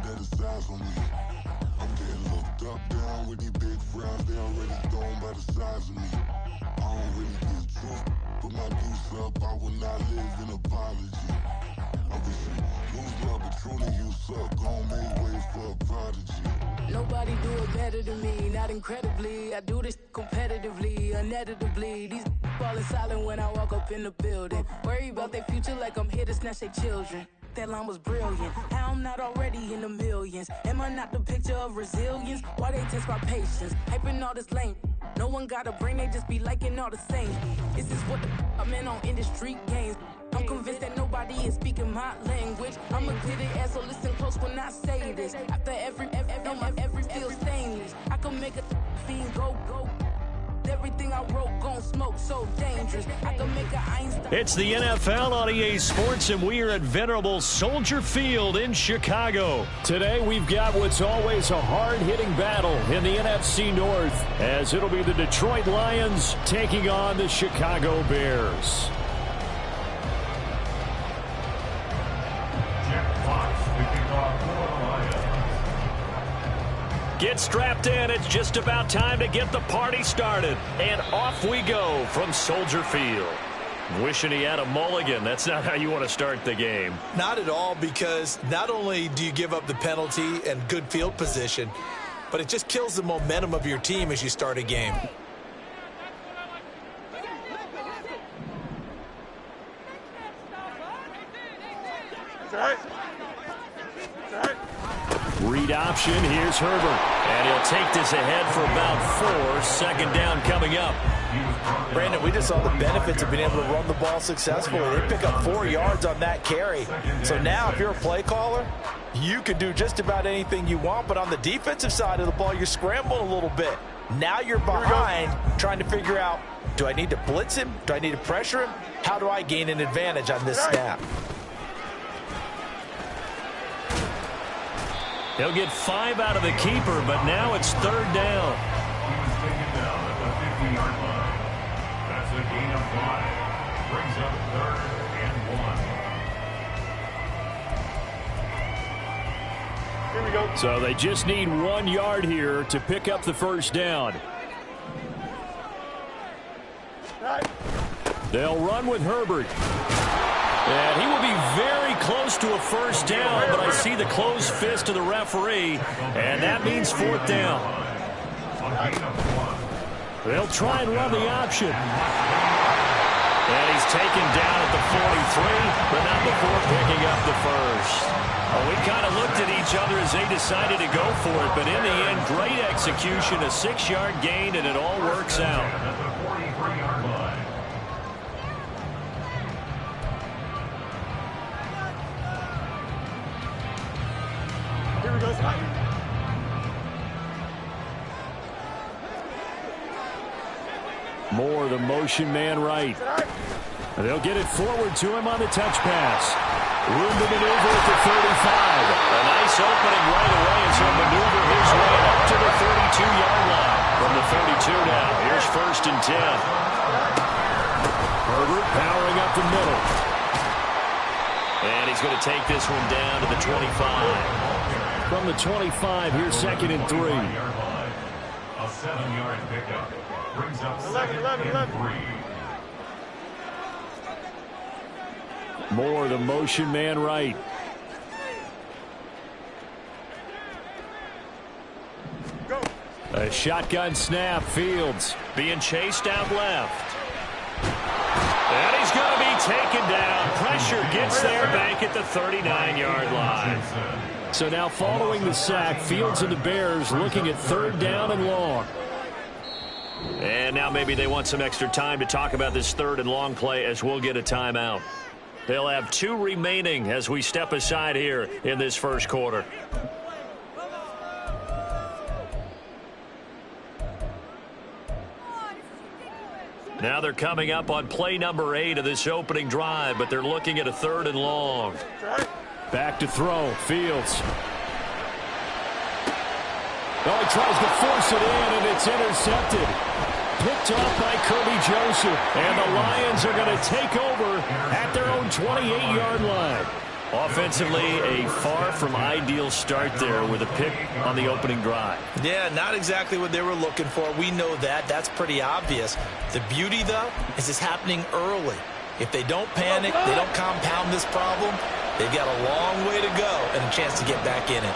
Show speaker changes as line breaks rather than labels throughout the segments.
that is size on me. I'm getting looked up, down with these big frowns. They already thrown by the size of me. I don't really get drunk, put my deuce up. I will not live in apology. Obviously, lose my Patron, you suck. Gon' make way for a prodigy.
Nobody do it better than me, not incredibly. I do this competitively, uneditably. These falling silent when I walk up in the building. Worry about their future like I'm here to snatch their children. That line was brilliant. How I'm not already in the millions? Am I not the picture of resilience? Why they test my patience? Hyping all this lame. No one got a brain, they just be liking all the same. This is what the I'm in on industry games. I'm convinced that nobody is speaking my language. I'm a glittered ass, so listen close when I say this. After every feel stainless. I can make a fiend go. Everything I wrote gon' smoke, so dangerous. I can make a Einstein.
It's the NFL on EA Sports, and we are at venerable Soldier Field in Chicago. Today, we've got what's always a hard-hitting battle in the NFC North, as it'll be the Detroit Lions taking on the Chicago Bears. Get strapped in. It's just about time to get the party started. And off we go from Soldier Field. Wishing he had a mulligan. That's not how you want to start the game.
Not at all, because not only do you give up the penalty and good field position, but it just kills the momentum of your team as you start a game.
Read option. Here's Herbert. And he'll take this ahead for about 4. Second down coming up.
Brandon, we just saw the benefits of being able to run the ball successfully. They pick up 4 yards on that carry. So now if you're a play caller, you can do just about anything you want. But on the defensive side of the ball, you're scrambling a little bit. Now you're behind trying to figure out, do I need to blitz him? Do I need to pressure him? How do I gain an advantage on this snap?
He'll get 5 out of the keeper, but now it's third down.
He was taken down at the 50-yard line. That's a gain of 5. Brings up third and 1.
Here we go. So they just need 1 yard here to pick up the first down. They'll run with Herbert. And he will be very close to a first down, but I see the closed fist of the referee, and that means fourth down. They'll try and run the option. And he's taken down at the 43, but not before picking up the first. Well, we kind of looked at each other as they decided to go for it, but in the end, great execution, a 6-yard gain, and it all works out. Moore, the motion man right. They'll get it forward to him on the touch pass. Room to maneuver at the 35. A nice opening right away as he'll maneuver his way up to the 32-yard line. From the 32 now, here's first and 10. Herbert powering up the middle. And he's going to take this one down to the 25. From the 25, here's second and 3.
A 7-yard pickup. Brings up 11.
Moore, the motion man right.
Go.
A shotgun snap. Fields being chased out left. And he's going to be taken down. Pressure gets there back at the 39-yard line. So now following the sack, Fields and the Bears looking at third down and long. And now maybe they want some extra time to talk about this third and long play as we'll get a timeout. They'll have 2 remaining as we step aside here in this first quarter. Now they're coming up on play number 8 of this opening drive, but they're looking at a third and long. Back to throw. Fields. Oh, he tries to force it in, and it's intercepted. Picked off by Kirby Joseph. And the Lions are going to take over at their own 28-yard line. Offensively, a far from ideal start there with a pick on the opening drive.
Yeah, not exactly what they were looking for. We know that. That's pretty obvious. The beauty, though, is it's happening early. If they don't panic, they don't compound this problem, they've got a long way to go and a chance to get back in it.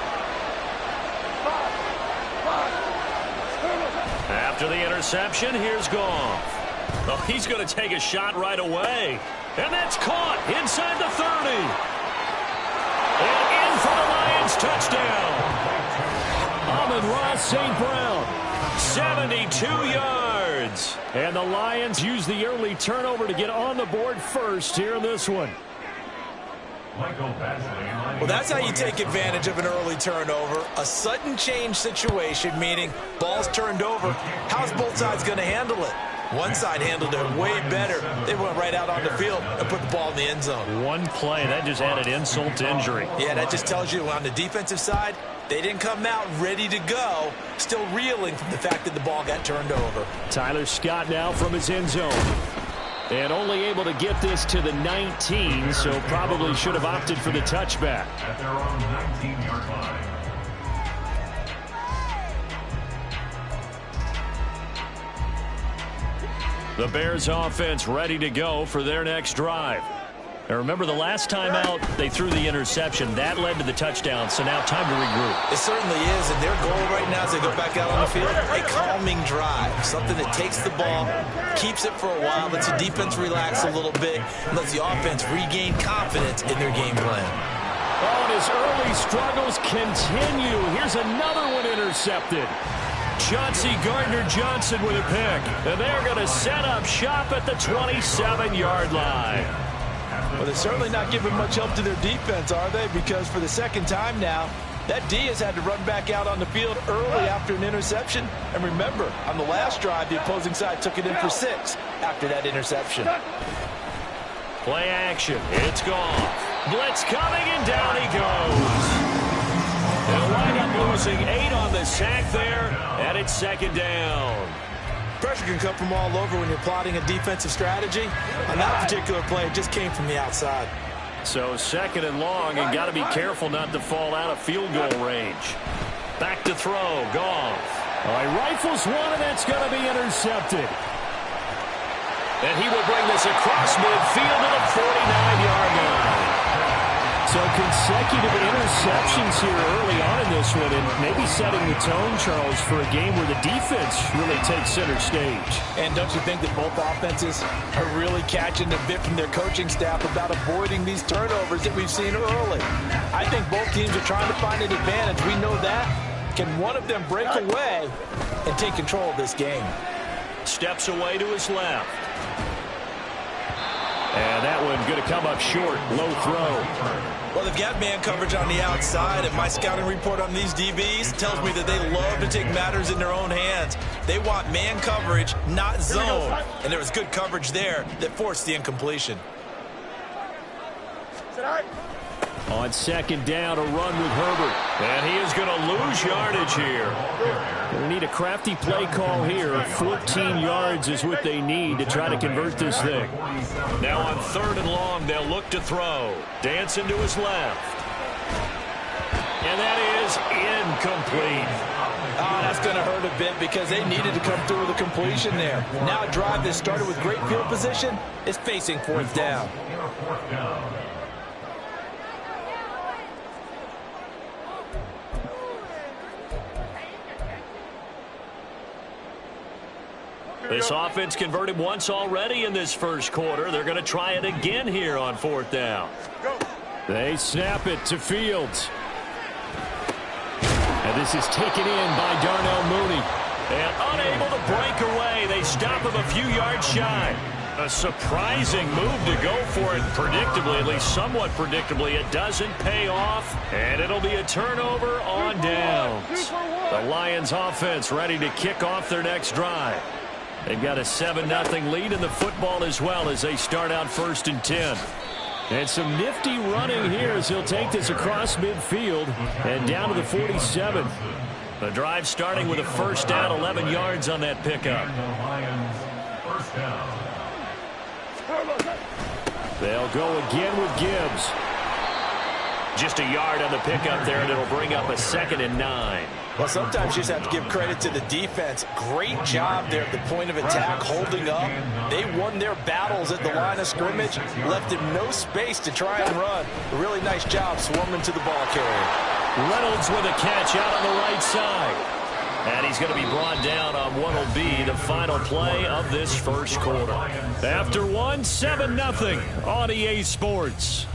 After the interception, here's Goff. Oh, he's going to take a shot right away. And that's caught inside the 30. And in for the Lions touchdown. Amon-Ra St. Brown, 72 yards. And the Lions use the early turnover to get on the board first here in this one.
Well, that's how you take advantage of an early turnover. A sudden change situation, meaning ball's turned over. How's both sides going to handle it? One side handled it way better. They went right out on the field and put the ball in the end zone.
One play, that just added insult to injury.
Yeah, that just tells you on the defensive side, they didn't come out ready to go, still reeling from the fact that the ball got turned over.
Tyler Scott now from his end zone. And only able to get this to the 19, so probably should have opted for the touchback.
At their own 19-yard line.
The Bears offense ready to go for their next drive. Now remember, the last time out, they threw the interception. That led to the touchdown, so now time to regroup.
It certainly is, and their goal right now as they go back out on the field, a calming drive, something that takes the ball, keeps it for a while, lets the defense relax a little bit, and lets the offense regain confidence in their game plan.
Oh, and his early struggles continue. Here's another one intercepted. Chauncey Gardner-Johnson with a pick. And they're going to set up shop at the 27-yard line.
Well, they're certainly not giving much help to their defense, are they? Because for the second time now, that D has had to run back out on the field early after an interception. And remember, on the last drive, the opposing side took it in for 6 after that interception.
Play action. It's gone. Blitz coming, and down he goes. They'll wind up losing 8 on the sack there, and it's second down.
Pressure can come from all over when you're plotting a defensive strategy. On that particular play, it just came from the outside.
So second and long, and got to be careful not to fall out of field goal range. Back to throw, Goff. All right, rifles one, and that's going to be intercepted. And he will bring this across midfield to the 49-yard line. So consecutive interceptions here early on in this one, and maybe setting the tone, Charles, for a game where the defense really takes center stage.
And don't you think that both offenses are really catching a bit from their coaching staff about avoiding these turnovers that we've seen early? I think both teams are trying to find an advantage. We know that. Can one of them break away and take control of this game?
Steps away to his left. And that one going to come up short. Low throw.
Well, they've got man coverage on the outside, and my scouting report on these DBs tells me that they love to take matters in their own hands. They want man coverage, not zone. And there was good coverage there that forced the incompletion.
On second down, a run with Herbert. And he is going to lose yardage here. They need a crafty play call here. 14 yards is what they need to try to convert this thing. Now on third and long, they'll look to throw. Dancing to his left. And that is incomplete.
Oh, that's going to hurt a bit because they needed to come through with a completion there. Now a drive that started with great field position is facing fourth down.
This offense converted once already in this first quarter. They're going to try it again here on fourth down. They snap it to Fields. And this is taken in by Darnell Mooney. And unable to break away. They stop him a few yards shy. A surprising move to go for it predictably, at least somewhat predictably. It doesn't pay off, and it'll be a turnover on downs. The Lions offense ready to kick off their next drive. They've got a 7-0 lead in the football as well as they start out first and 10. And some nifty running here as he'll take this across midfield and down to the 47. The drive starting with a first down, 11 yards on that pickup. They'll go again with Gibbs. Just a yard on the pickup there, and it'll bring up a 2nd and 9.
Well, sometimes you just have to give credit to the defense. Great job there at the point of attack, holding up. They won their battles at the line of scrimmage, left him no space to try and run. A really nice job swarming to the ball carrier.
Reynolds with a catch out on the right side. And he's going to be brought down on what will be the final play of this first quarter. After 7-0 on EA Sports.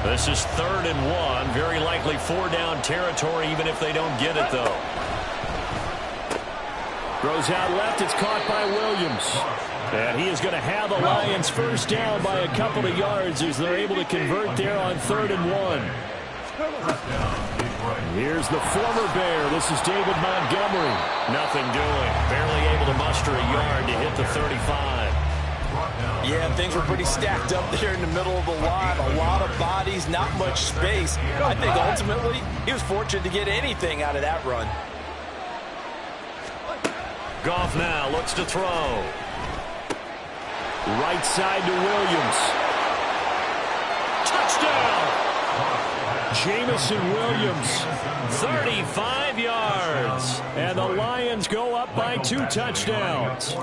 This is 3rd and 1. Very likely 4-down territory, even if they don't get it, though. Throws out left. It's caught by Williams. And he is going to have the Lions first down by a couple of yards as they're able to convert there on 3rd and 1. Here's the former Bear. This is David Montgomery. Nothing doing. Barely able to muster a yard to hit the 35.
Yeah, things were pretty stacked up there in the middle of the line. A lot of bodies, not much space. I think ultimately he was fortunate to get anything out of that run.
Goff now looks to throw. Right side to Williams. Touchdown! Jamison Williams, 35 yards. And the Lions go up by 2 touchdowns.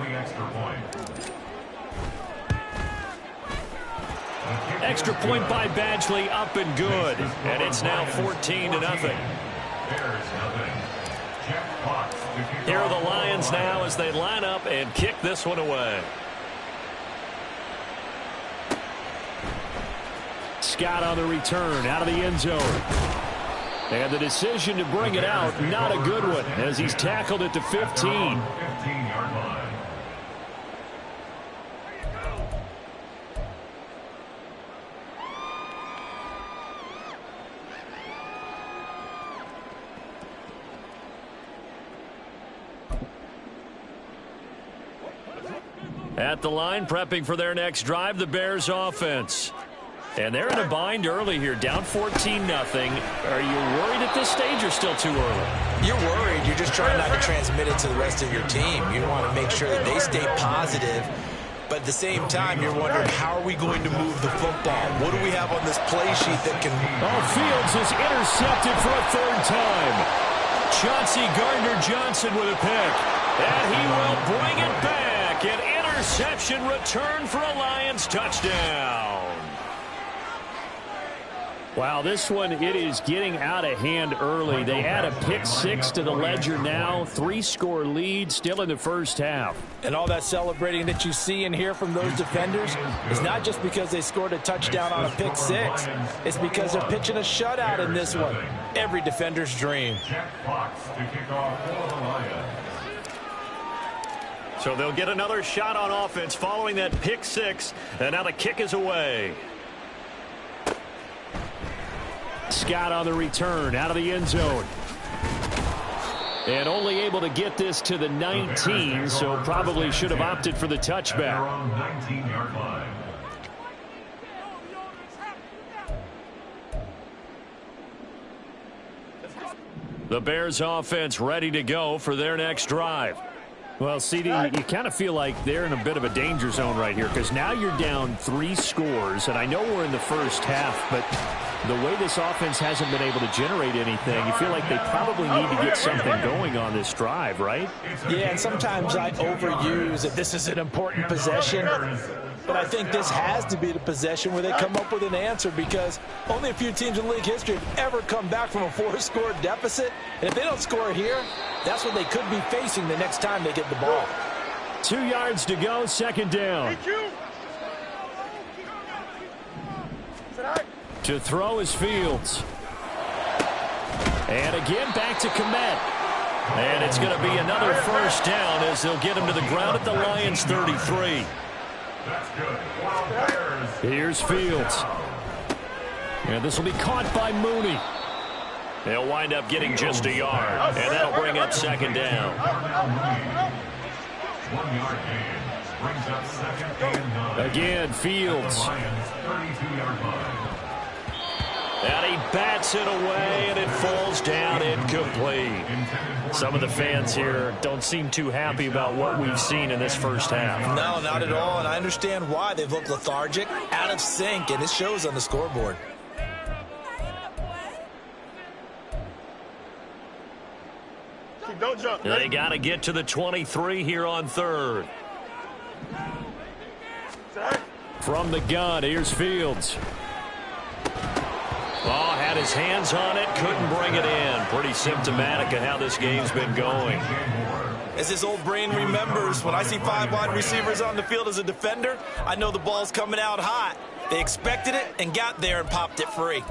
Extra point by Badgley, up and good. And it's now 14-0. Here are the Lions now as they line up and kick this one away. Scott on the return, out of the end zone. And the decision to bring it out, not a good one, as he's tackled at the 15. At the line, prepping for their next drive, the Bears offense. And they're in a bind early here, down 14-0. Are you worried at this stage or still too early?
You're worried. You're just trying not to transmit it to the rest of your team. You want to make sure that they stay positive. But at the same time, you're wondering, how are we going to move the football? What do we have on this play sheet that can...
Fields is intercepted for a 3rd time. Chauncey Gardner-Johnson with a pick. And he will bring it back. An interception return for a Lions touchdown. Wow, this one, it is getting out of hand early. They add a pick 6 to the ledger now. 3-score lead still in the first half.
And all that celebrating that you see and hear from those defenders is not just because they scored a touchdown on a pick 6. It's because they're pitching a shutout in this one. Every defender's dream.
So they'll get another shot on offense following that pick 6. And now the kick is away. Scott on the return, out of the end zone. And only able to get this to the 19, so probably should have opted for the touchback. The Bears offense ready to go for their next drive. Well, CD, you kind of feel like they're in a bit of a danger zone right here because now you're down 3 scores, and I know we're in the first half, but the way this offense hasn't been able to generate anything, you feel like they probably need to get something going on this drive, right?
Yeah, and sometimes I overuse that this is an important possession, but I think this has to be the possession where they come up with an answer because only a few teams in league history have ever come back from a 4-score deficit, and if they don't score here, that's what they could be facing the next time they get the ball.
2 yards to go, 2nd down. To throw is Fields. And again, back to Kmet. And it's going to be another first down as they'll get him to the ground at the Lions 33. Here's Fields. And this will be caught by Mooney. They'll wind up getting just a yard. And that'll bring up 2nd down.
Brings up 2nd and 9.
Again, Fields.
Lions 32-yard line.
And he bats it away, and it falls down incomplete. Some of the fans here don't seem too happy about what we've seen in this first half.
No, not at all, and I understand why. They've looked lethargic, out of sync, and it shows on the scoreboard.
Don't jump.
They got to get to the 23 here on third. From the gun, here's Fields. Oh, had his hands on it, couldn't bring it in. Pretty symptomatic of how this game's been going.
As his old brain remembers, when I see 5 wide receivers on the field as a defender, I know the ball's coming out hot. They expected it and got there and popped it free.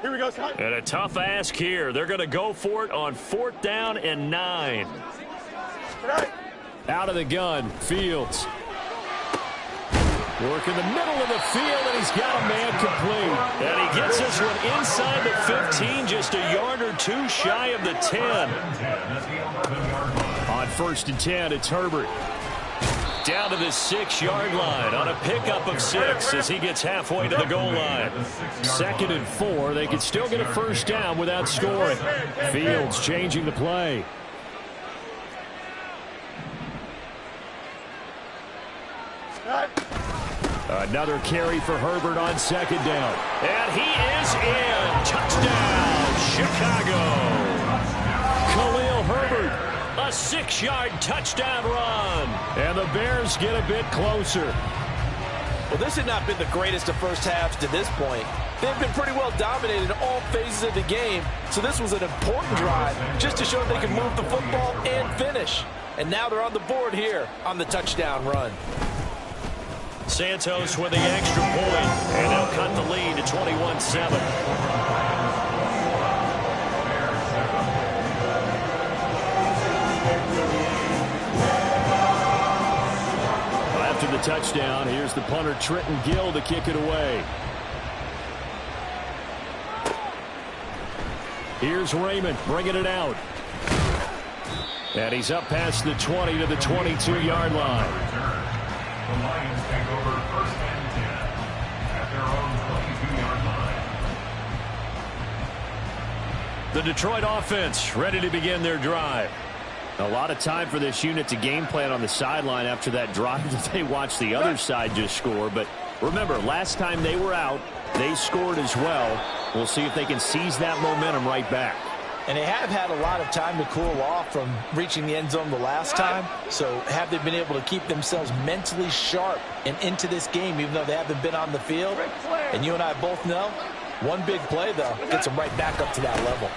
Here we go, Scott.
And a tough ask here. They're going to go for it on 4th down and 9. Out of the gun, Fields. Work in the middle of the field, and he's got a man complete. And he gets this one inside the 15, just a yard or two shy of the 10. On 1st and 10, it's Herbert. Down to the 6-yard line on a pickup of 6 as he gets halfway to the goal line. 2nd and 4. They could still get a first down without scoring. Fields changing the play. Another carry for Herbert on 2nd down. And he is in. Touchdown, Chicago. Khalil Herbert, a 6-yard touchdown run. And the Bears get a bit closer.
Well, this had not been the greatest of first halves to this point. They've been pretty well dominated in all phases of the game, so this was an important drive just to show they can move the football and finish. And now they're on the board here on the touchdown run.
Santos with the extra point, and they'll cut the lead to 21-7. After the touchdown, here's the punter Trenton Gill to kick it away. Here's Raymond bringing it out. And he's up past the 20 to the 22-yard line.
The Lions take over 1st and 10 at their own 22-yard line.
The Detroit offense ready to begin their drive. A lot of time for this unit to game plan on the sideline after that drive that they watched the other side just score. But remember, last time they were out, they scored as well. We'll see if they can seize that momentum right back.
And they have had a lot of time to cool off from reaching the end zone the last time. So have they been able to keep themselves mentally sharp and into this game, even though they haven't been on the field? And you and I both know, one big play, though, gets them right back up to that level.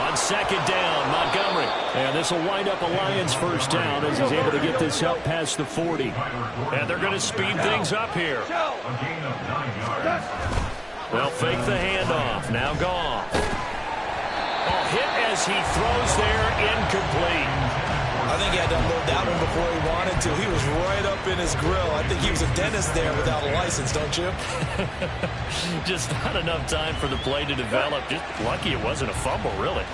On 2nd down, Montgomery. And this will wind up a Lions first down as he's able to get this up past the 40. And they're going to speed things up here.
A gain of 9 yards.
They'll fake the handoff. Now Goff. Hit as he throws there, incomplete.
I think he had to unload that one before he wanted to. He was right up in his grill. I think he was a dentist there without a license, don't you?
Just not enough time for the play to develop. Just lucky it wasn't a fumble, really.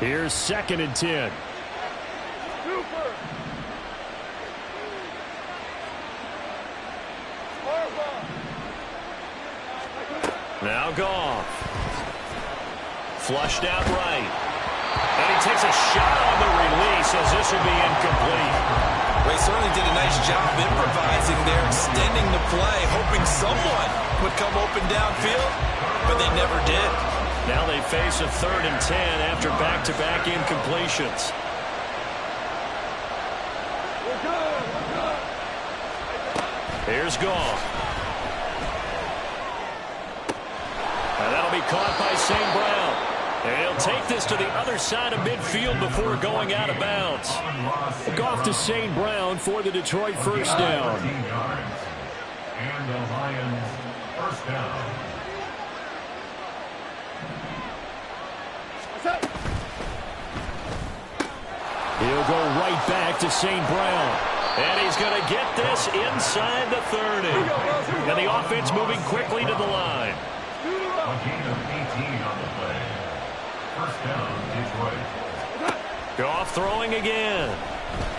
Here's 2nd and 10. Now Goff. Flushed out right. And he takes a shot on the release as this will be incomplete.
They certainly did a nice job improvising there, extending the play, hoping someone would come open downfield, but they never did.
Now they face a 3rd and 10 after back-to-back incompletions. Here's Goff. And that'll be caught by St. Brown. And he'll take this to the other side of midfield before going out of bounds. Goff to St. Brown for the Detroit first down.
And the Lions first down.
He'll go right back to St. Brown. And he's going to get this inside the 30. And the offense moving quickly to the line.
A gain of 18 on the play. First down, Detroit.
Goff throwing again.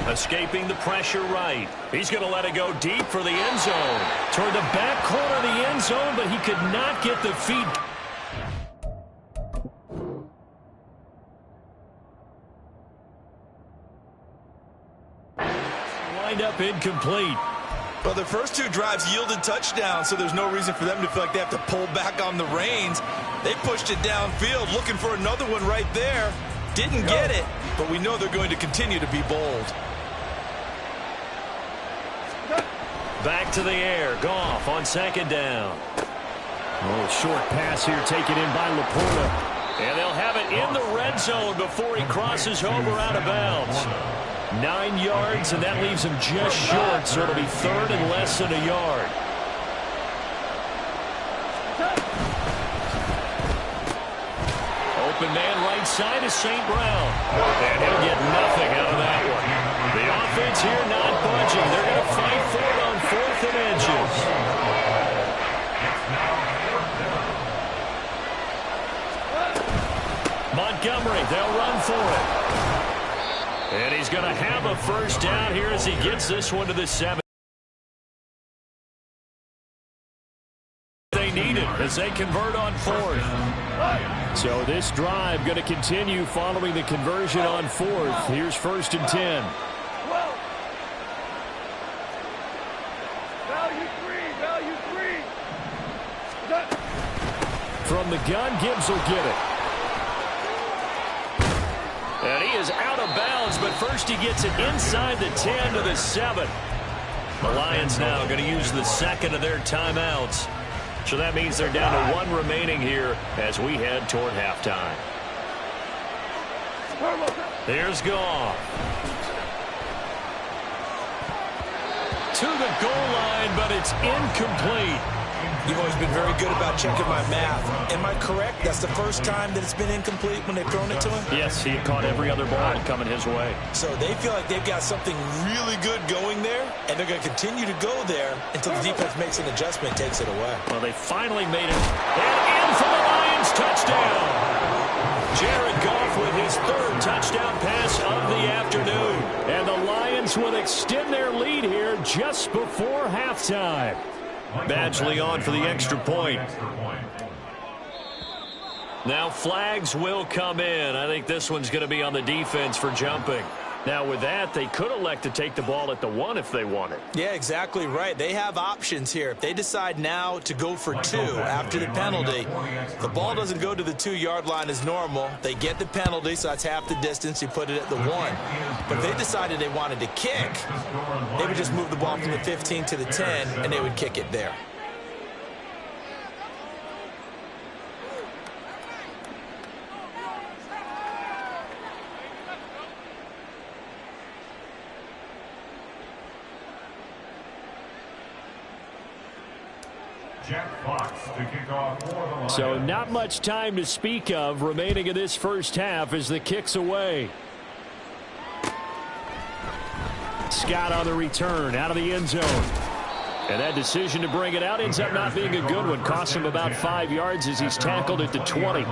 Escaping the pressure right. He's going to let it go deep for the end zone. Toward the back corner of the end zone, but he could not get the feet. Lined up incomplete.
Well, the first two drives yielded touchdowns, so there's no reason for them to feel like they have to pull back on the reins. They pushed it downfield, looking for another one right there. Didn't get it, but we know they're going to continue to be bold.
Back to the air. Goff on second down.
A little short pass here taken in by Laporta.
And they'll have it in the red zone before he crosses over out of bounds. 9 yards, and that leaves him just short, so it'll be third and less than a yard. Open man right side is St. Brown. And he'll get nothing out of that one. The offense here not budging. They're going to fight for it on 4th and inches. Montgomery, they'll run for it. And he's going to have a first down here as he gets this one to the 7. They need it as they convert on 4th.
So this drive going to continue following the conversion on 4th. Here's 1st and 10.
Value three.
From the gun, Gibbs will get it.
And he is out of bounds, but first he gets it inside the 10 to the 7. The Lions now going to use the second of their timeouts. So that means they're down to 1 remaining here as we head toward halftime. Here's Goff. To the goal line, but it's incomplete.
You've always been very good about checking my math. Am I correct? That's the first time that it's been incomplete when they've thrown it to him?
Yes, he had caught every other ball coming his way.
So they feel like they've got something really good going there, and they're going to continue to go there until the defense makes an adjustment and takes it away.
Well, they finally made it. And in for the Lions, touchdown. Jared Goff with his 3rd touchdown pass of the afternoon.
And the Lions will extend their lead here just before halftime.
Badgley on for the extra point. Now flags will come in. I think this one's going to be on the defense for jumping. Now with that, they could elect to take the ball at the 1 if they wanted.
Yeah, exactly right. They have options here. If they decide now to go for 2 after the penalty, the ball doesn't go to the 2-yard line as normal. They get the penalty, so that's half the distance. You put it at the 1. But if they decided they wanted to kick, they would just move the ball from the 15 to the 10, and they would kick it there.
Jack Fox to kick off for the Lions.
So not much time to speak of remaining in this first half as the kick's away. Scott on the return out of the end zone. And that decision to bring it out ends up not being a good one. Costs him about 5 yards as he's tackled at the 20.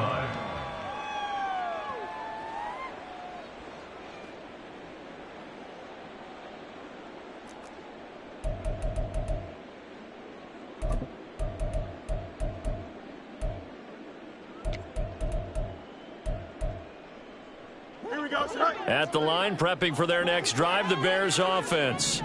At the line, prepping for their next drive, the Bears offense.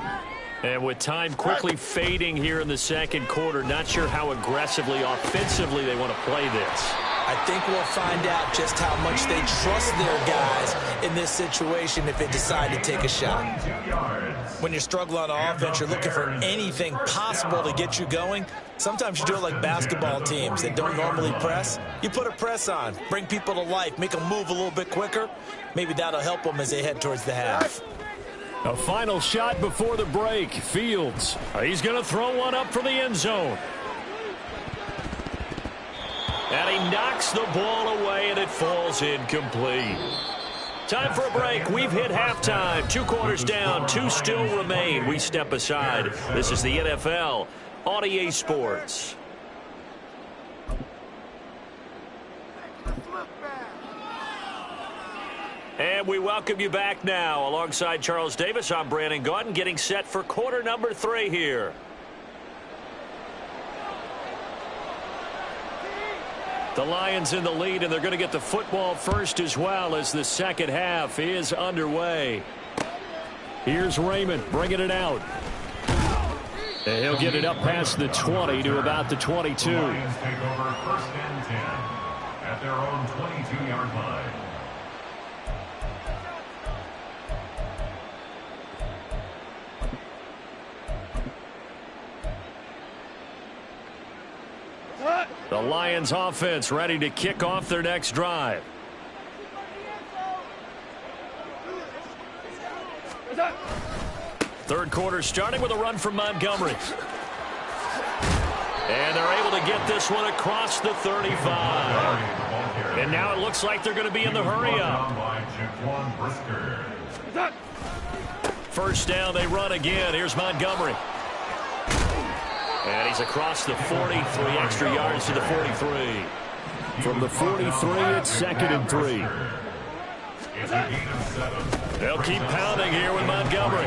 And with time quickly fading here in the second quarter, not sure how aggressively, offensively they want to play this.
I think we'll find out just how much they trust their guys in this situation if they decide to take a shot. When you're struggling on offense, you're looking for anything possible to get you going. Sometimes you do it like basketball teams that don't normally press. You put a press on, bring people to life, make them move a little bit quicker. Maybe that'll help them as they head towards the half.
A final shot before the break. Fields.
He's going to throw one up for the end zone. And he knocks the ball away, and it falls incomplete. Time for a break. We've hit halftime. 2 quarters down, 2 still remain. We step aside. This is the NFL on EA Sports. And And we welcome you back now. Alongside Charles Davis, I'm Brandon Gaudin, getting set for quarter number 3 here. The Lions in the lead, and they're going to get the football first as well as the second half is underway. Here's Raymond bringing it out. And he'll get it up past the 20 to about the 22.
The Lions take over first and 10 at their own 22-yard line.
The Lions offense ready to kick off their next drive. Third quarter starting with a run from Montgomery. And they're able to get this one across the 35. And now it looks like they're going to be in the hurry up. First down, they run again. Here's Montgomery. And he's across the 40, 3 extra yards to the 43.
From the 43, it's 2nd and 3.
They'll keep pounding here with Montgomery.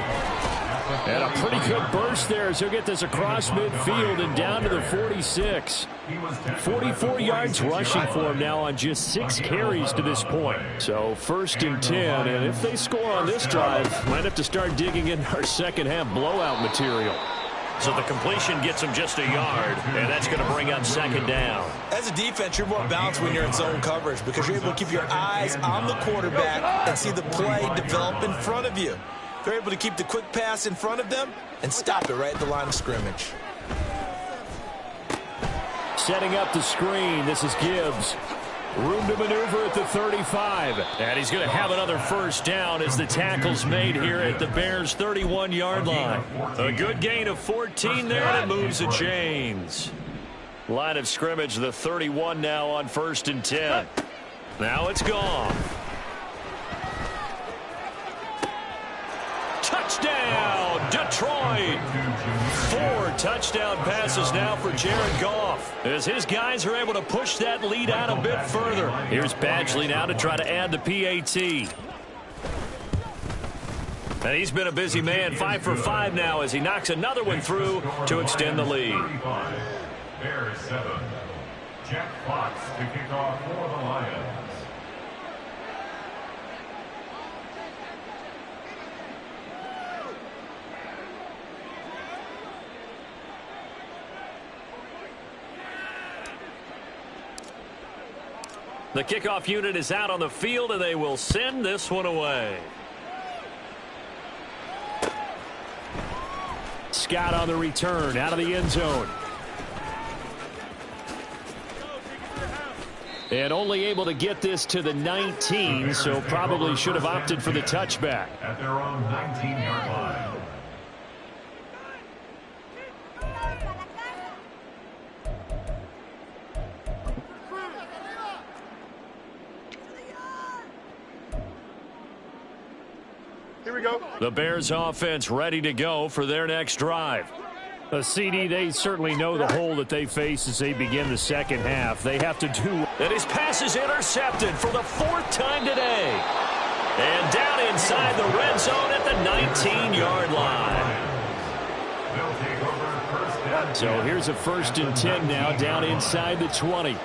And a pretty good burst there as he'll get this across midfield and down to the 46. 44 yards rushing for him now on just 6 carries to this point. So 1st and 10, and if they score on this drive, might have to start digging in our second half blowout material.
So the completion gets him just a yard, and that's going to bring up 2nd down.
As a defense, you're more balanced when you're in zone coverage because you're able to keep your eyes on the quarterback and see the play develop in front of you. They're able to keep the quick pass in front of them and stop it right at the line of scrimmage.
Setting up the screen, this is Gibbs. Room to maneuver at the 35.
And he's going to have another first down as the tackle's made here at the Bears' 31-yard line. A good gain of 14 there, and it moves the chains. Line of scrimmage, the 31 now on 1st and 10. Now it's gone. Touchdown, Detroit! 4 touchdown passes now for Jared Goff as his guys are able to push that lead out a bit further. Here's Badgley now to try to add the PAT. And he's been a busy man, 5 for 5 now as he knocks another one through to extend the lead.
Bears 7. Jack Fox to kick off for the Lions.
The kickoff unit is out on the field, and they will send this one away.
Scott on the return, out of the end zone. And only able to get this to the 19, so probably should have opted for the touchback.
At their own 19-yard line.
Here we go.
The Bears offense ready to go for their next drive.
CD, they certainly know the hole that they face as they begin the second half. They have to do.
And his pass is intercepted for the 4th time today. And down inside the red zone at the 19-yard line.
So here's a 1st and 10 now down inside the 20.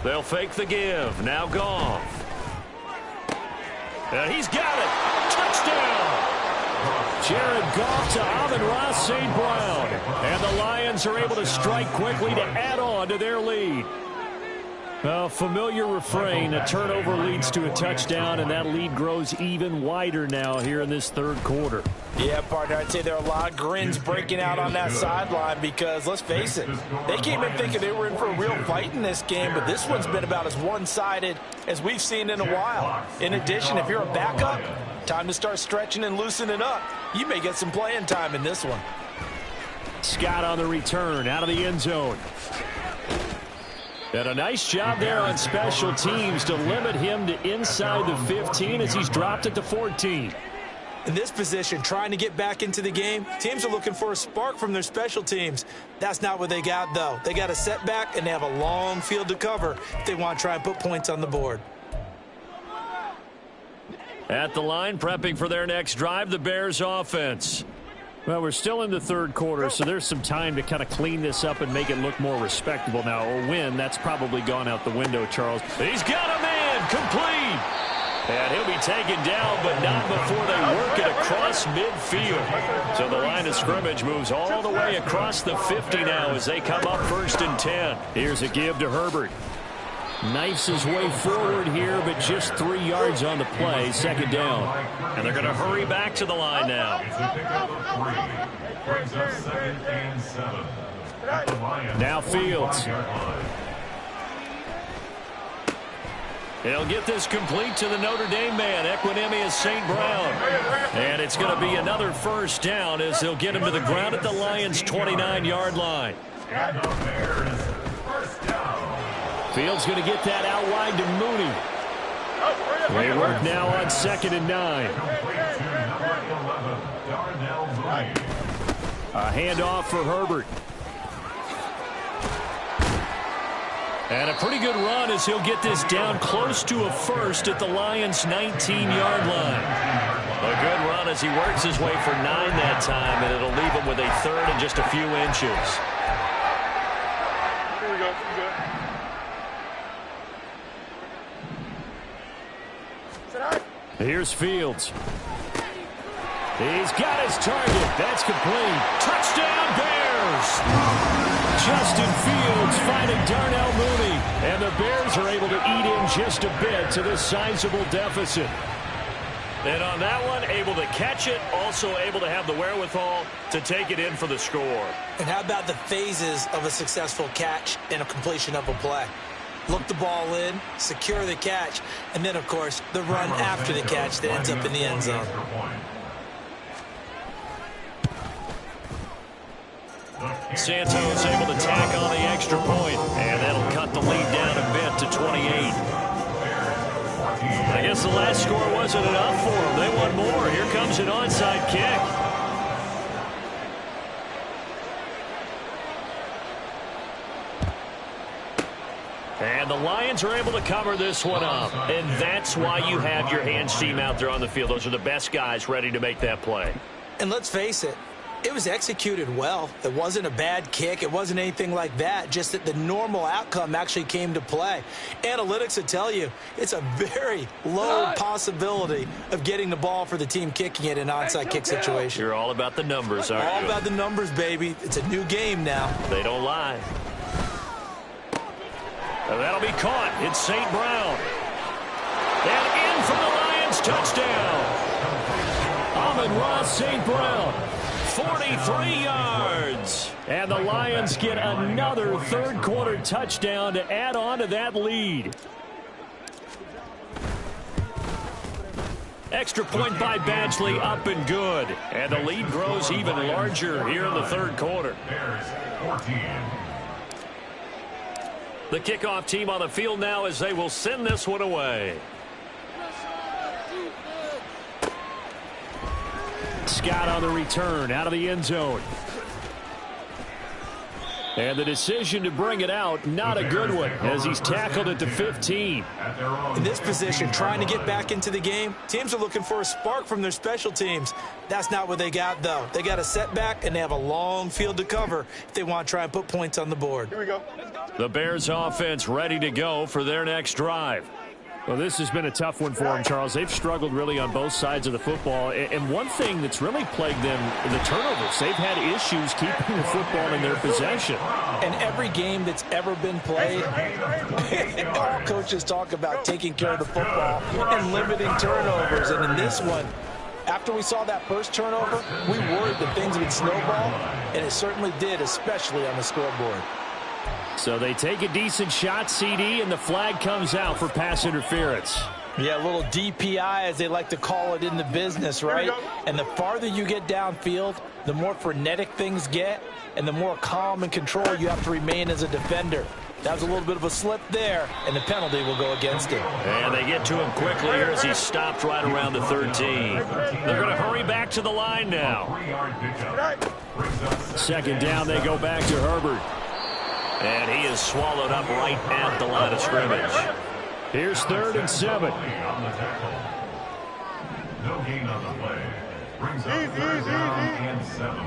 They'll fake the give. Now Goff. And he's got it. Touchdown.
Jared Goff to Amon-Ra St. Brown. And the Lions are able to strike quickly to add on to their lead. A familiar refrain, a turnover leads to a touchdown, and that lead grows even wider now here in this 3rd quarter.
Yeah, partner, I'd say there are a lot of grins breaking out on that sideline because, let's face it, they came in thinking they were in for a real fight in this game, but this one's been about as one-sided as we've seen in a while. In addition, if you're a backup, time to start stretching and loosening up. You may get some playing time in this one.
Scott on the return, out of the end zone. And a nice job there on special teams to limit him to inside the 15 as he's dropped at the 14.
In this position, trying to get back into the game, teams are looking for a spark from their special teams. That's not what they got, though. They got a setback, and they have a long field to cover if they want to try and put points on the board.
At the line, prepping for their next drive, the Bears offense. Well, we're still in the third quarter, so there's some time to kind of clean this up and make it look more respectable. Now, a win, that's probably gone out the window, Charles.
He's got a man, complete. And he'll be taken down, but not before they work it across midfield. So the line of scrimmage moves all the way across the 50 now as they come up 1st and 10.
Here's a give to Herbert. Knifes his way forward here, but just 3 yards on the play. 2nd down.
And they're going to hurry back to the line now.
Now Fields.
He'll get this complete to the Notre Dame man, Equanimeous St. Brown. And it's going to be another 1st down as they'll get him to the ground at the Lions' 29-yard line.
Fields going to get that out wide to Mooney. They work now on 2nd and 9. A handoff for Herbert. And a pretty good run as he'll get this down close to a 1st at the Lions' 19-yard line.
A good run as he works his way for 9 that time, and it'll leave him with a 3rd and just a few inches.
Here we go.
Here's Fields. He's got his target. That's complete.
Touchdown, Bears!
Justin Fields finding Darnell Mooney. And the Bears are able to eat in just a bit to this sizable deficit.
And on that one, able to catch it, also able to have the wherewithal to take it in for the score.
And how about the phases of a successful catch and a completion of a play? Look the ball in, secure the catch, and then, of course, the run after the catch that ends up in the end zone.
Santos able to tack on the extra point, and that'll cut the lead down a bit to 28. I guess the last score wasn't enough for them. They want more. Here comes an onside kick. And the Lions are able to cover this one up. And that's why you have your hands team out there on the field. Those are the best guys ready to make that play.
And let's face it, it was executed well. It wasn't a bad kick. It wasn't anything like that. Just that the normal outcome actually came to play. Analytics will tell you it's a very low possibility of getting the ball for the team kicking it in an onside kick situation.
You're all about the numbers, aren't you?
All about the numbers, baby. It's a new game now.
They don't lie. And that'll be caught. It's St. Brown. And in for the Lions touchdown.
Amon-Ra St. Brown.
43 yards.
And the Lions get another third-quarter touchdown to add on to that lead.
Extra point by Badgley, up and good. And the lead grows even larger here in the third quarter. The kickoff team on the field now as they will send this one away.
Scott on the return out of the end zone. And the decision to bring it out, not a good one, as he's tackled at the 15.
In this position, trying to get back into the game, teams are looking for a spark from their special teams. That's not what they got, though. They got a setback, and they have a long field to cover if they want to try and put points on the board.
Here we go.
The Bears offense ready to go for their next drive.
Well, this has been a tough one for them, Charles. They've struggled really on both sides of the football. And one thing that's really plagued them, the turnovers. They've had issues keeping the football in their possession.
And every game that's ever been played, all coaches talk about taking care of the football and limiting turnovers. And in this one, after we saw that first turnover, we worried that things would snowball, and it certainly did, especially on the scoreboard.
So they take a decent shot, CD, and the flag comes out for pass interference.
Yeah, a little DPI, as they like to call it in the business, right? And the farther you get downfield, the more frenetic things get, and the more calm and control you have to remain as a defender. That was a little bit of a slip there, and the penalty will go against him.
And they get to him quickly here as he stopped right around the 13. They're going to hurry back to the line now.
2nd down, they go back to Herbert.
And he is swallowed up right at the line of scrimmage.
Here's 3rd and 7.
No gain on the play. Brings up 3rd down and 7.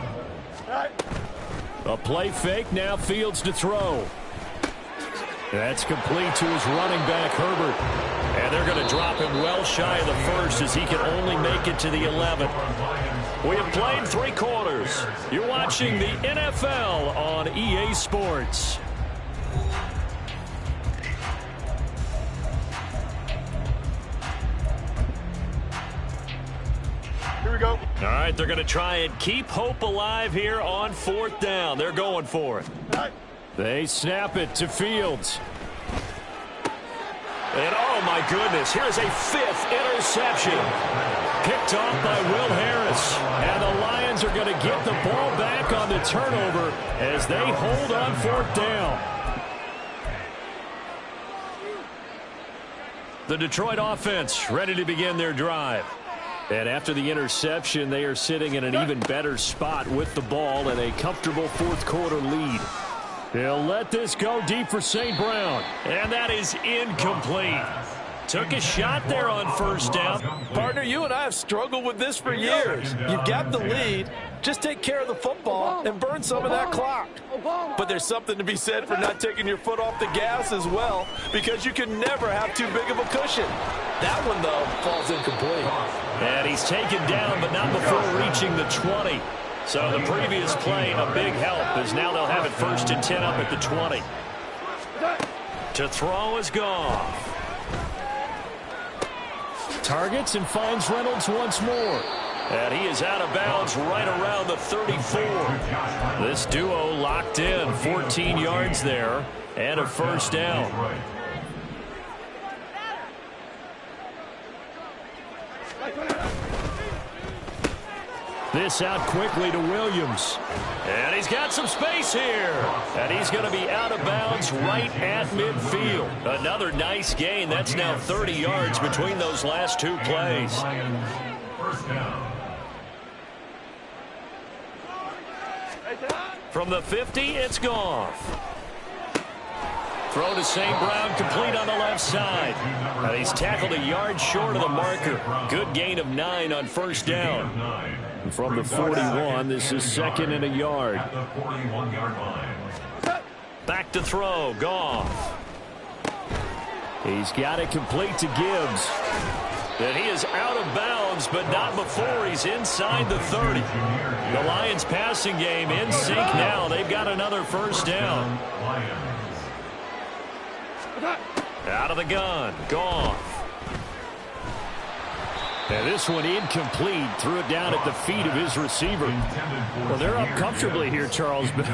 A play fake, now Fields to throw. That's complete to his running back, Herbert.
And they're going to drop him well shy of the 1st as he can only make it to the 11th. We have played 3 quarters. You're watching the NFL on EA Sports.
Here we go.
All right, they're going to try and keep hope alive here on 4th down. They're going for it.
They snap it to Fields.
And oh my goodness, here's a 5th interception. Picked off by Will Harris.
And the Lions are going to get the ball back on the turnover as they hold on 4th down.
The Detroit offense ready to begin their drive.
And after the interception, they are sitting in an even better spot with the ball and a comfortable 4th quarter lead. They'll let this go deep for St. Brown.
And that is incomplete. Took a shot there on 1st down.
Partner, you and I have struggled with this for years. You've got the lead. Just take care of the football and burn some of that clock. But there's something to be said for not taking your foot off the gas as well, because you can never have too big of a cushion. That one, though, falls incomplete.
And he's taken down, but not before reaching the 20. So the previous play, a big help, as now they'll have it 1st and 10 up at the 20. To throw is Goff.
Targets and finds Reynolds once more.
And he is out of bounds right around the 34. This duo locked in, 14 yards there, and a 1st down.
This out quickly to Williams.
And he's got some space here. And he's going to be out of bounds right at midfield. Another nice gain. That's now 30 yards between those last 2 plays.
1st down.
From the 50, it's Goff. Throw to St. Brown, complete on the left side. And he's tackled a yard short of the marker. Good gain of 9 on 1st down.
From the 41, this is 2nd and a yard.
At the 41-yard line.
Back to throw, Goff.
He's got it complete to Gibbs.
And he is out of bounds, but not before he's inside the 30. The Lions passing game in sync now. They've got another 1st down. Out of the gun, Goff.
And this one incomplete. Threw it down at the feet of his receiver. Well, they're up comfortably here, Charles, but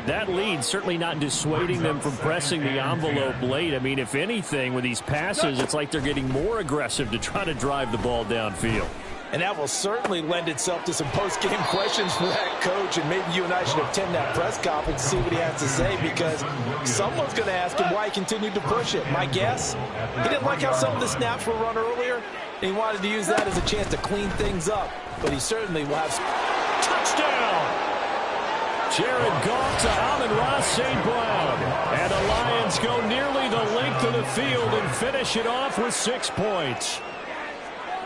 that lead certainly not dissuading them from pressing the envelope late. I mean, if anything, with these passes, it's like they're getting more aggressive to try to drive the ball downfield.
And that will certainly lend itself to some post-game questions for that coach, and maybe you and I should attend that press conference and see what he has to say, because someone's going to ask him why he continued to push it. My guess, he didn't like how some of the snaps were run earlier, and he wanted to use that as a chance to clean things up. But he certainly will have...
Touchdown!
Jared Goff to Amon-Ra St. Brown. And the Lions go nearly the length of the field and finish it off with 6 points.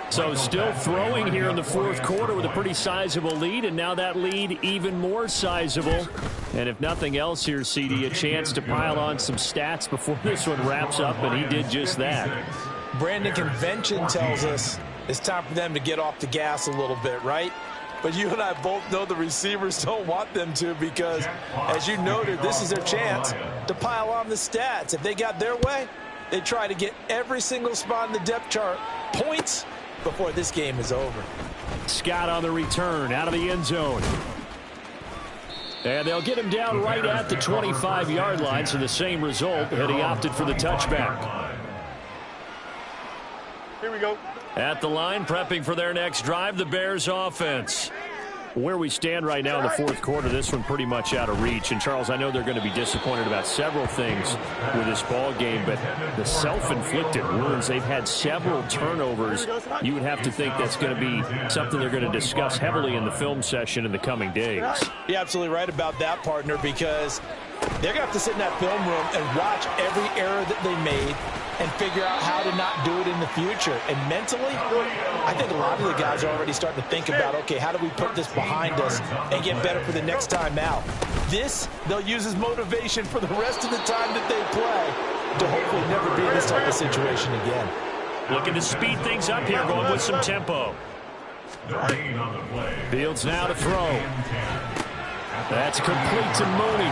So still throwing here in the 4th quarter with a pretty sizable lead, and now that lead even more sizable. And if nothing else here, CD, a chance to pile on some stats before this one wraps up, and he did just that.
Brandon, convention tells us it's time for them to get off the gas a little bit, right? But you and I both know the receivers don't want them to, because, as you noted, this is their chance to pile on the stats. If they got their way, they try to get every single spot in the depth chart points before this game is over.
Scott on the return out of the end zone. And they'll get him down right at the 25-yard line, so the same result, and he opted for the touchback.
Here we go.
At the line, prepping for their next drive, the Bears offense.
Where we stand right now in the fourth quarter, this one pretty much out of reach. And, Charles, I know they're going to be disappointed about several things with this ball game, but the self-inflicted wounds, they've had several turnovers. You would have to think that's going to be something they're going to discuss heavily in the film session in the coming days.
You're absolutely right about that, partner, because they're going to have to sit in that film room and watch every error that they made and figure out how to not do it in the future. And mentally, I think a lot of the guys are already starting to think about, okay, how do we put this behind us and get better for the next time out? This, they'll use as motivation for the rest of the time that they play to hopefully never be in this type of situation again.
Looking to speed things up here, going with some tempo.
Fields now to throw. That's complete to Mooney.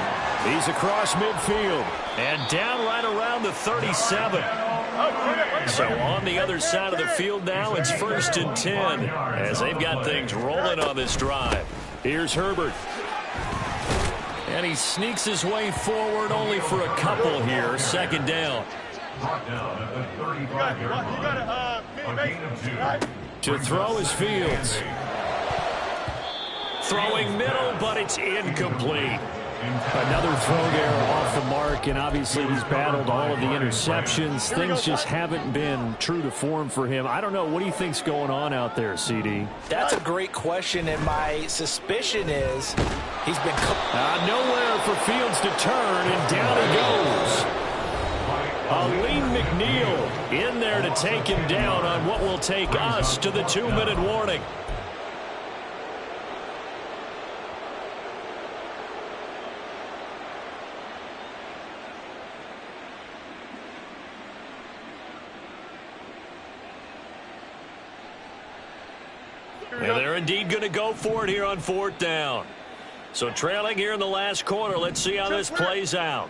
He's across midfield.
And down right around the 37. So on the other side of the field now, it's 1st and 10 as they've got things rolling on this drive.
Here's Herbert.
And he sneaks his way forward only for a couple here. 2nd down.
To throw is Fields.
Throwing middle, but it's incomplete.
Another throw there off the mark, and obviously he's battled all of the interceptions. Things just haven't been true to form for him. I don't know. What do you think's going on out there, CD?
That's a great question, and my suspicion is he's been
nowhere for Fields to turn, and down he goes. Aleem McNeil in there to take him down on what will take us to the 2-minute warning.
And they're indeed going to go for it here on 4th down. So trailing here in the last quarter. Let's see how this plays out.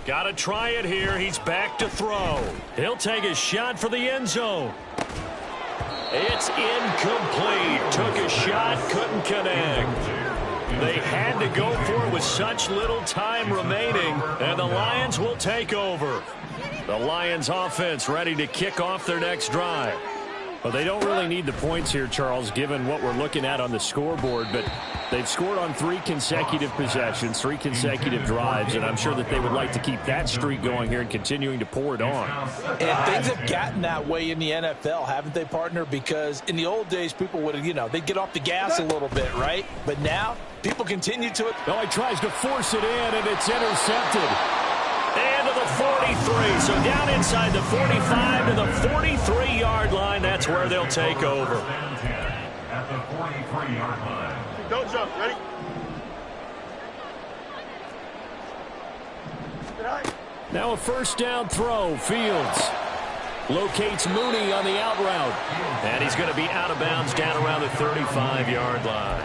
Got to try it here. He's back to throw. He'll take a shot for the end zone. It's incomplete. Took a shot, couldn't connect. They had to go for it with such little time remaining, and the Lions will take over. The Lions offense ready to kick off their next drive.
Well, they don't really need the points here, Charles, given what we're looking at on the scoreboard, but they've scored on 3 consecutive possessions, 3 consecutive drives, and I'm sure that they would like to keep that streak going here and continuing to pour it on.
And things have gotten that way in the NFL, haven't they, partner? Because in the old days, people would have, they'd get off the gas a little bit, right? But now, people continue to it.
Oh, he tries to force it in, and it's intercepted.
And to the 43. So down inside the 45 to the 43-yard line. That's where they'll take over.
At the 43-yard line.
Don't jump. Ready?
Now a 1st down throw. Fields locates Mooney on the out route.
And he's going to be out of bounds down around the 35-yard line.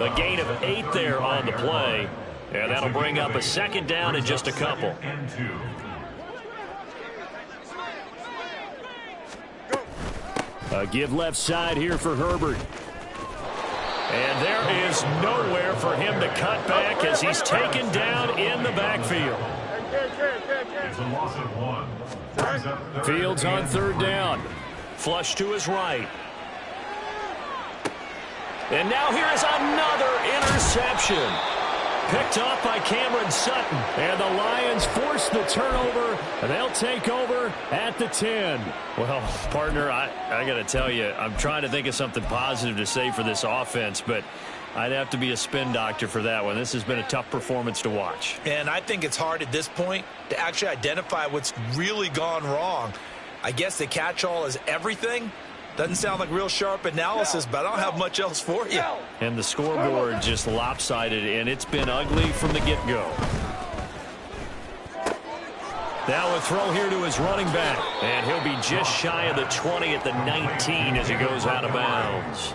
A gain of 8 there on the play. And that'll bring up a 2nd down in just a couple.
A give left side here for Herbert.
And there is nowhere for him to cut back as he's taken down in the backfield.
It's a loss of 1.
Fields on 3rd down.
Flush to his right. And now here is another interception. Picked off by Cameron Sutton.
And the Lions force the turnover, and they'll take over at the 10.
Well, partner, I got to tell you, I'm trying to think of something positive to say for this offense, but I'd have to be a spin doctor for that one. This has been a tough performance to watch.
And I think it's hard at this point to actually identify what's really gone wrong. I guess the catch-all is everything. Doesn't sound like real sharp analysis, but I don't have much else for you.
And the scoreboard just lopsided, and it's been ugly from the get-go. Now a throw here to his running back, and he'll be just shy of the 20 at the 19 as he goes out of bounds.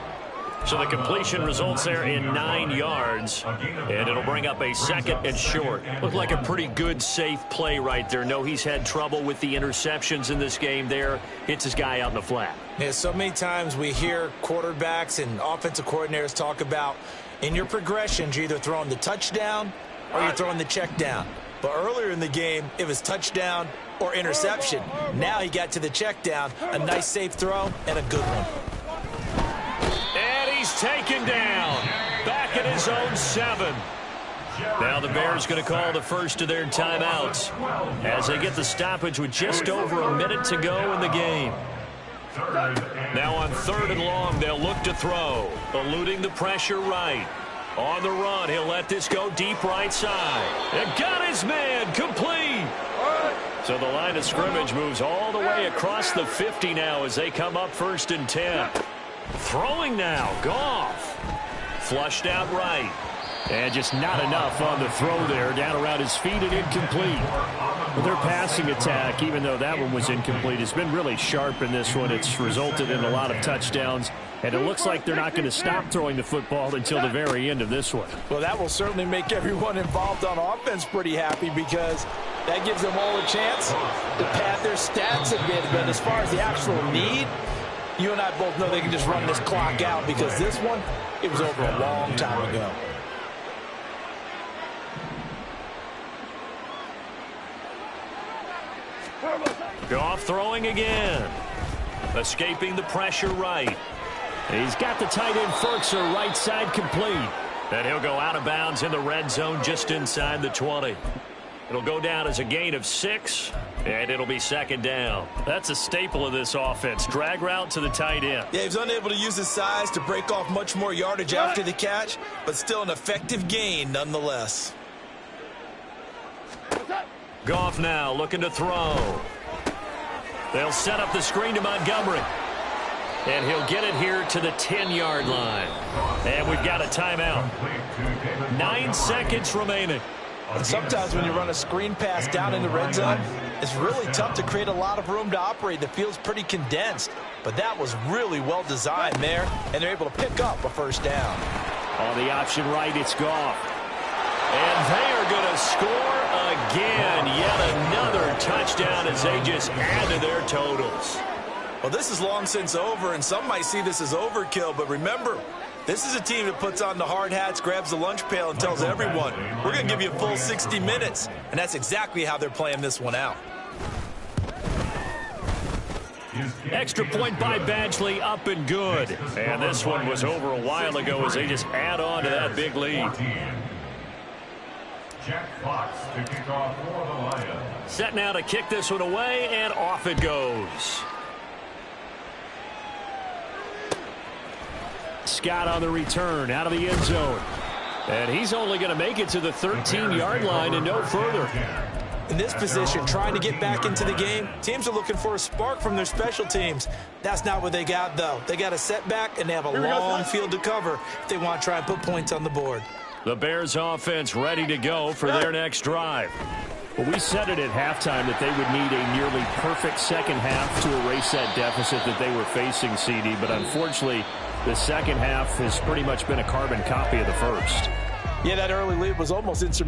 So the completion results there in 9 yards, and it'll bring up a 2nd and short. Looked like a pretty good, safe play right there. No, he's had trouble with the interceptions in this game there. Hits his guy out in the flat.
Yeah, so many times we hear quarterbacks and offensive coordinators talk about in your progressions, you're either throwing the touchdown or you're throwing the check down. But earlier in the game, it was touchdown or interception. Now he got to the check down, a nice safe throw, and a good one.
And taken down. Back at his own 7. Now the Bears going to call the first of their timeouts as they get the stoppage with just over a minute to go in the game. Now on 3rd and long, they'll look to throw, eluding the pressure right. On the run, he'll let this go deep right side. And got his man, complete. So the line of scrimmage moves all the way across the 50 now as they come up 1st and 10. Throwing now, Goff. Flushed out right.
And just not enough on the throw there, down around his feet and incomplete. Well, their passing attack, even though that one was incomplete, has been really sharp in this one. It's resulted in a lot of touchdowns, and it looks like they're not going to stop throwing the football until the very end of this one.
Well, that will certainly make everyone involved on offense pretty happy because that gives them all a chance to pad their stats a bit. But as far as the actual need, you and I both know they can just run this clock out because this one, it was over a long time ago.
Goff throwing again. Escaping the pressure right.
He's got the tight end Ferkser right side complete.
And he'll go out of bounds in the red zone just inside the 20. It'll go down as a gain of 6, and it'll be 2nd down. That's a staple of this offense. Drag route to the tight end.
Yeah, he's unable to use his size to break off much more yardage after the catch, but still an effective gain nonetheless.
Goff now looking to throw. They'll set up the screen to Montgomery. And he'll get it here to the 10-yard line. And we've got a timeout. 9 seconds remaining.
And sometimes when you run a screen pass down in the red zone, it's really tough to create a lot of room to operate. The field's pretty condensed. But that was really well designed there, and they're able to pick up a 1st down.
On the option right, it's Goff.
And they are going to score again. Yet another touchdown as they just add to their totals.
Well, this is long since over, and some might see this as overkill. But remember, this is a team that puts on the hard hats, grabs the lunch pail, and tells everyone, we're going to give you a full 60 minutes. And that's exactly how they're playing this one out.
Extra point by Badgley, up and good. And this one was over a while ago as they just add on to that big lead.
Jack Fox to kick off for the Lions.
Set now to kick this one away, and off it goes.
Scott on the return, out of the end zone. And he's only going to make it to the 13-yard line and no further.
In this position, trying to get back into the game, teams are looking for a spark from their special teams. That's not what they got, though. They got a setback, and they have a long field to cover if they want to try and put points on the board.
The Bears offense ready to go for their next drive.
Well, we said it at halftime that they would need a nearly perfect second half to erase that deficit that they were facing, CD. But unfortunately, the second half has pretty much been a carbon copy of the first.
Yeah, that early lead was almost insurmountable.